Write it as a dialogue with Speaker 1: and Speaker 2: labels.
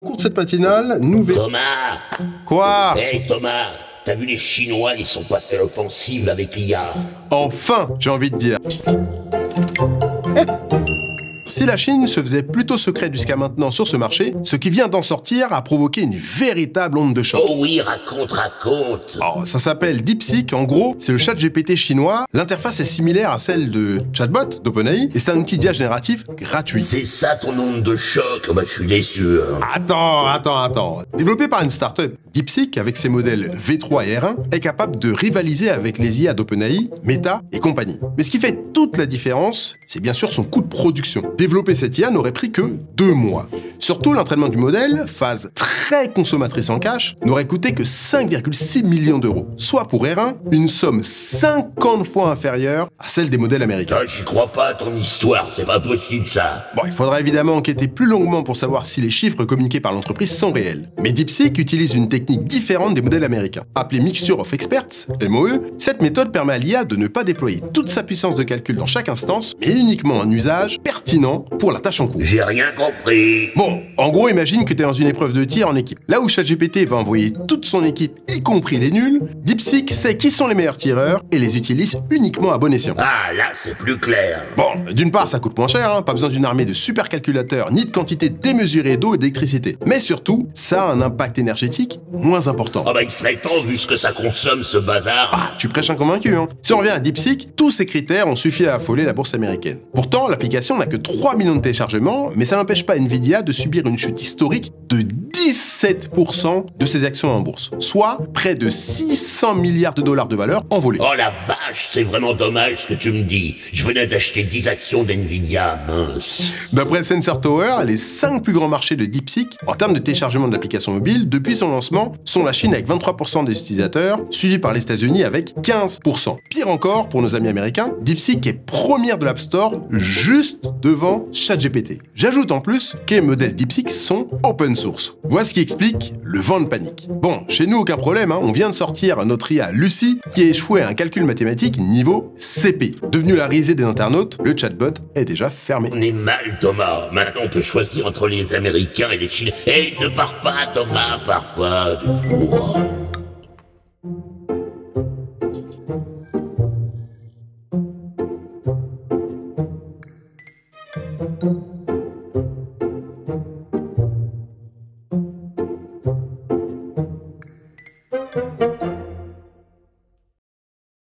Speaker 1: Au cours de cette matinale, nous verrons...
Speaker 2: Thomas!
Speaker 1: Quoi?
Speaker 2: Hey Thomas! T'as vu les Chinois, ils sont passés à l'offensive avec l'IA.
Speaker 1: Enfin, j'ai envie de dire. Si la Chine se faisait plutôt secrète jusqu'à maintenant sur ce marché, ce qui vient d'en sortir a provoqué une véritable onde de choc.
Speaker 2: Oh oui, raconte.
Speaker 1: Alors, ça s'appelle DeepSeek, en gros, c'est le chat GPT chinois. L'interface est similaire à celle de Chatbot d'OpenAI, et c'est un outil d'IA génératif gratuit.
Speaker 2: C'est ça ton onde de choc? Oh bah je suis déçu.
Speaker 1: Attends. Développé par une startup, DeepSeek, avec ses modèles V3 et R1, est capable de rivaliser avec les IA d'OpenAI, Meta et compagnie. Mais ce qui fait toute la différence, c'est bien sûr son coût de production. Développer cette IA n'aurait pris que 2 mois. Surtout, l'entraînement du modèle, phase très consommatrice en cash, n'aurait coûté que 5,6 millions d'euros. Soit pour R1, une somme 50 fois inférieure à celle des modèles américains.
Speaker 2: Ah, j'y crois pas à ton histoire, c'est pas possible ça.
Speaker 1: Bon, il faudra évidemment enquêter plus longuement pour savoir si les chiffres communiqués par l'entreprise sont réels. Mais DeepSeek utilise une technique différente des modèles américains. Appelée Mixture of Experts, MOE, cette méthode permet à l'IA de ne pas déployer toute sa puissance de calcul dans chaque instance, mais uniquement un usage pertinent pour la tâche en cours.
Speaker 2: J'ai rien compris.
Speaker 1: Bon, en gros, imagine que tu es dans une épreuve de tir en équipe. Là où ChatGPT va envoyer toute son équipe, y compris les nuls, DeepSeek sait qui sont les meilleurs tireurs et les utilise uniquement à bon escient.
Speaker 2: Ah, là c'est plus clair.
Speaker 1: Bon, d'une part, ça coûte moins cher, hein, pas besoin d'une armée de supercalculateurs ni de quantité démesurée d'eau et d'électricité. Mais surtout, ça a un impact énergétique moins important.
Speaker 2: Oh bah il serait temps vu ce que ça consomme ce bazar.
Speaker 1: Ah, tu prêches un convaincu, hein. Si on revient à DeepSeek, tous ces critères ont suffi à affoler la bourse américaine. Pourtant, l'application n'a que 3 millions de téléchargements, mais ça n'empêche pas Nvidia de subir une chute historique de 17% de ses actions en bourse, soit près de 600 milliards de dollars de valeur envolée.
Speaker 2: Oh la vache, c'est vraiment dommage ce que tu me dis. Je venais d'acheter 10 actions d'Nvidia, mince.
Speaker 1: D'après Sensor Tower, les 5 plus grands marchés de DeepSeek, en termes de téléchargement de l'application mobile, depuis son lancement, sont la Chine avec 23% des utilisateurs, suivi par les États-Unis avec 15%. Pire encore, pour nos amis américains, DeepSeek est première de l'App Store, juste devant ChatGPT. J'ajoute en plus que les modèles DeepSeek sont open source. Voici ce qui explique le vent de panique. Bon, chez nous, aucun problème, hein, on vient de sortir notre IA Lucy, qui a échoué à un calcul mathématique niveau CP. Devenu la risée des internautes, le chatbot est déjà fermé.
Speaker 2: On est mal, Thomas. Maintenant, on peut choisir entre les Américains et les Chinois. Hey, ne pars pas, Thomas, pars pas, du fou.